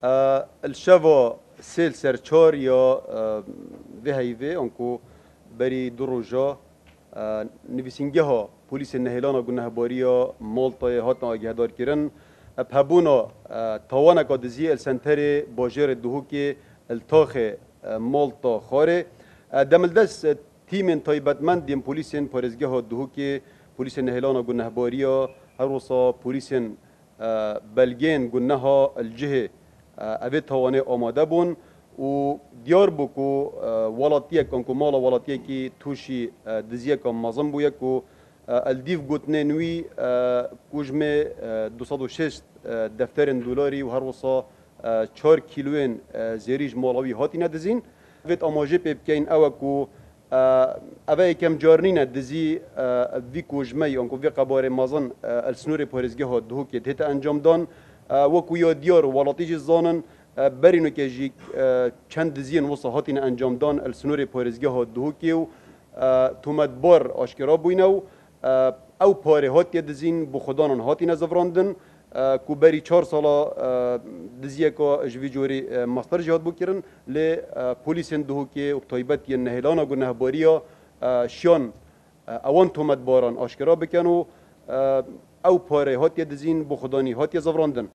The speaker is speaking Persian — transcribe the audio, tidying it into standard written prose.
الشوا سيل سرچار یا به هیوی انکو بری دو روزا نویسنگه ها پلیس نهیلان گنهباریا مالطا هاتنا آگهدار کردن بهبونا توانا کادزی السنتر باجر دهوکی التاخ مالطا خاره دملدس تیم تایبتمند دیم پلیسین پارزگاه ها دهوکی پلیس نهیلان گنهباریا هر وصا پلیسین بلگین گنها الجه اوه توانه آماده بون و دیار بو کو ولاتیه کنکو مالا ولاتیه کی توشی دزیه کم مازن بویه کو الدیف گوتنه نوی کوجمه 206 دفترن دلاری و هر وصا 4 کیلوین زیریج مالاوی هاتینه دزین ویت آماجه پیبکین اوه کو اوه کم جارنینه دزی وی کوجمه انکو وی قبار مازن السنور پارزگه ها دهو که دیتا انجام دان وکو یا دیار ولاتیج زانن برینو که جی چند دزین وصا هاتین انجام دان السنور پارزگه ها دهو که و تومت بار آشکرا بوینو او پاره هاتی دزین بو خدانان هاتین زفراندن کو بری 4 سالا دزیه که جوی جوری ماستر جهاد بکرن لی پولیسین دهو که اکتایبت ین نهیلانا گنهباریا شیان اوان تومت باران آشکرا بکن و او پاره هاتی دزین بو خدانی هاتی زفراندن